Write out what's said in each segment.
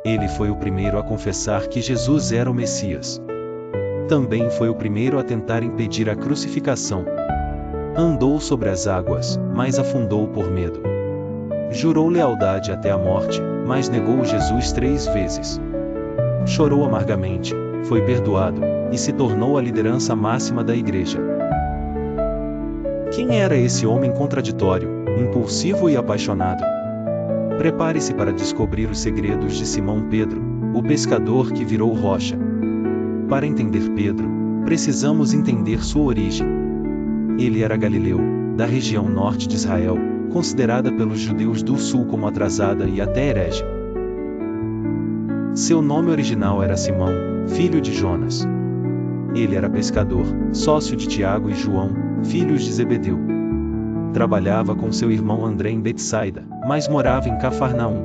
Ele foi o primeiro a confessar que Jesus era o Messias. Também foi o primeiro a tentar impedir a crucificação. Andou sobre as águas, mas afundou por medo. Jurou lealdade até a morte, mas negou Jesus 3 vezes. Chorou amargamente, foi perdoado, e se tornou a liderança máxima da igreja. Quem era esse homem contraditório, impulsivo e apaixonado? Prepare-se para descobrir os segredos de Simão Pedro, o pescador que virou rocha. Para entender Pedro, precisamos entender sua origem. Ele era galileu, da região norte de Israel, considerada pelos judeus do sul como atrasada e até herege. Seu nome original era Simão, filho de Jonas. Ele era pescador, sócio de Tiago e João, filhos de Zebedeu. Trabalhava com seu irmão André em Betsaida, mas morava em Cafarnaum.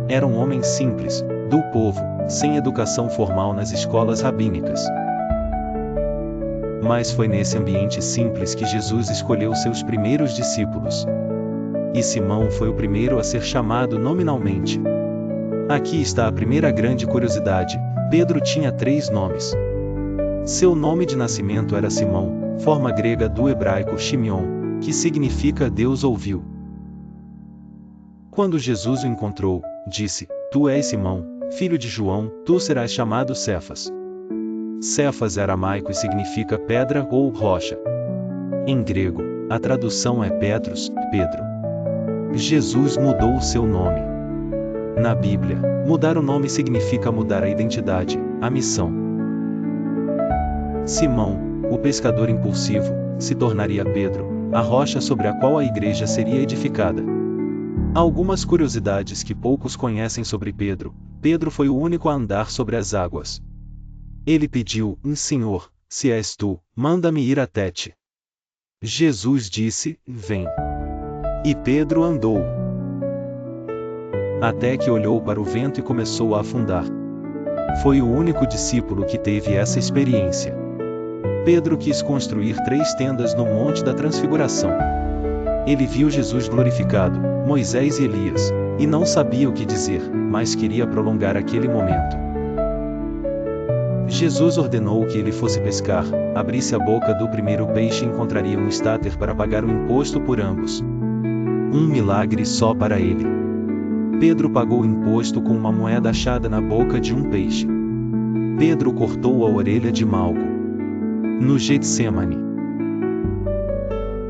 Era um homem simples, do povo, sem educação formal nas escolas rabínicas. Mas foi nesse ambiente simples que Jesus escolheu seus primeiros discípulos. E Simão foi o primeiro a ser chamado nominalmente. Aqui está a primeira grande curiosidade: Pedro tinha 3 nomes. Seu nome de nascimento era Simão, forma grega do hebraico Shimeon, que significa Deus ouviu. Quando Jesus o encontrou, disse: Tu és Simão, filho de João, tu serás chamado Cefas. Cefas é aramaico e significa pedra ou rocha. Em grego, a tradução é Petros, Pedro. Jesus mudou o seu nome. Na Bíblia, mudar o nome significa mudar a identidade, a missão. Simão, o pescador impulsivo, se tornaria Pedro, a rocha sobre a qual a igreja seria edificada. Algumas curiosidades que poucos conhecem sobre Pedro: Pedro foi o único a andar sobre as águas. Ele pediu: Senhor, se és tu, manda-me ir até ti. Jesus disse: Vem. E Pedro andou. Até que olhou para o vento e começou a afundar. Foi o único discípulo que teve essa experiência. Pedro quis construir 3 tendas no Monte da Transfiguração. Ele viu Jesus glorificado, Moisés e Elias, e não sabia o que dizer, mas queria prolongar aquele momento. Jesus ordenou que ele fosse pescar, abrisse a boca do primeiro peixe e encontraria um estáter para pagar o imposto por ambos. Um milagre só para ele. Pedro pagou o imposto com uma moeda achada na boca de um peixe. Pedro cortou a orelha de Malco. No Getsemane.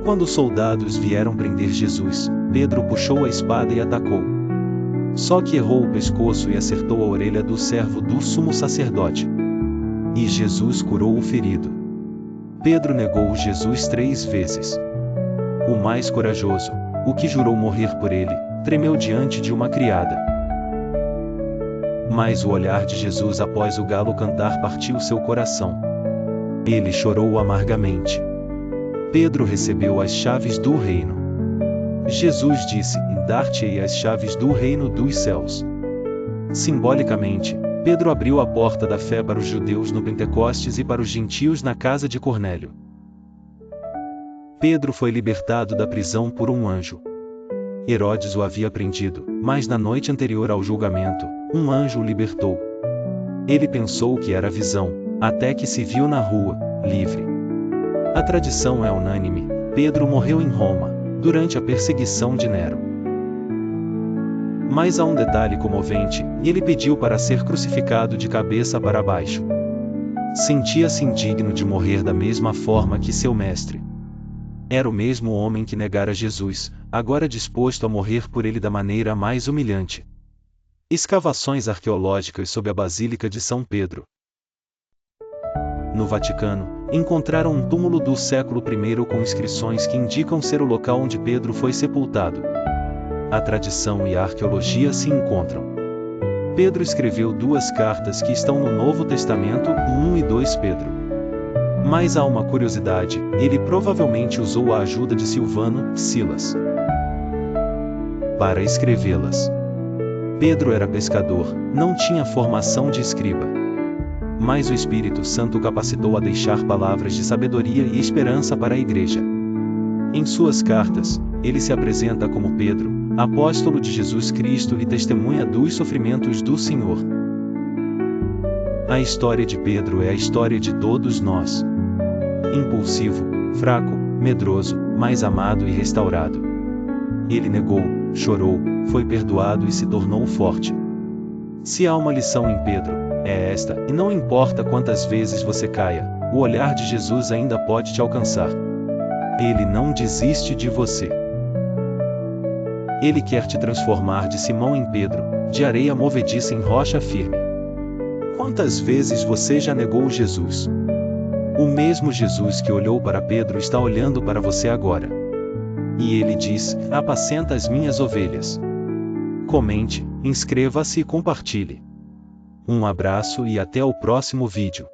Quando os soldados vieram prender Jesus, Pedro puxou a espada e atacou. Só que errou o pescoço e acertou a orelha do servo do sumo sacerdote. E Jesus curou o ferido. Pedro negou Jesus 3 vezes. O mais corajoso, o que jurou morrer por ele, tremeu diante de uma criada. Mas o olhar de Jesus após o galo cantar partiu seu coração. Ele chorou amargamente. Pedro recebeu as chaves do reino. Jesus disse: Dar-te-ei as chaves do reino dos céus. Simbolicamente, Pedro abriu a porta da fé para os judeus no Pentecostes e para os gentios na casa de Cornélio. Pedro foi libertado da prisão por um anjo. Herodes o havia prendido, mas na noite anterior ao julgamento, um anjo o libertou. Ele pensou que era visão, até que se viu na rua, livre. A tradição é unânime: Pedro morreu em Roma, durante a perseguição de Nero. Mas há um detalhe comovente: ele pediu para ser crucificado de cabeça para baixo. Sentia-se indigno de morrer da mesma forma que seu mestre. Era o mesmo homem que negara Jesus, agora disposto a morrer por ele da maneira mais humilhante. Escavações arqueológicas sob a Basílica de São Pedro. No Vaticano, encontraram um túmulo do século I com inscrições que indicam ser o local onde Pedro foi sepultado. A tradição e a arqueologia se encontram. Pedro escreveu 2 cartas que estão no Novo Testamento, 1 e 2 Pedro. Mas há uma curiosidade: ele provavelmente usou a ajuda de Silvano, Silas, para escrevê-las. Pedro era pescador, não tinha formação de escriba. Mas o Espírito Santo o capacitou a deixar palavras de sabedoria e esperança para a igreja. Em suas cartas, ele se apresenta como Pedro, apóstolo de Jesus Cristo e testemunha dos sofrimentos do Senhor. A história de Pedro é a história de todos nós. Impulsivo, fraco, medroso, mas amado e restaurado. Ele negou, chorou, foi perdoado e se tornou forte. Se há uma lição em Pedro, é esta: e não importa quantas vezes você caia, o olhar de Jesus ainda pode te alcançar. Ele não desiste de você. Ele quer te transformar de Simão em Pedro, de areia movediça em rocha firme. Quantas vezes você já negou Jesus? O mesmo Jesus que olhou para Pedro está olhando para você agora. E ele diz: apacenta as minhas ovelhas. Comente, inscreva-se e compartilhe. Um abraço e até o próximo vídeo.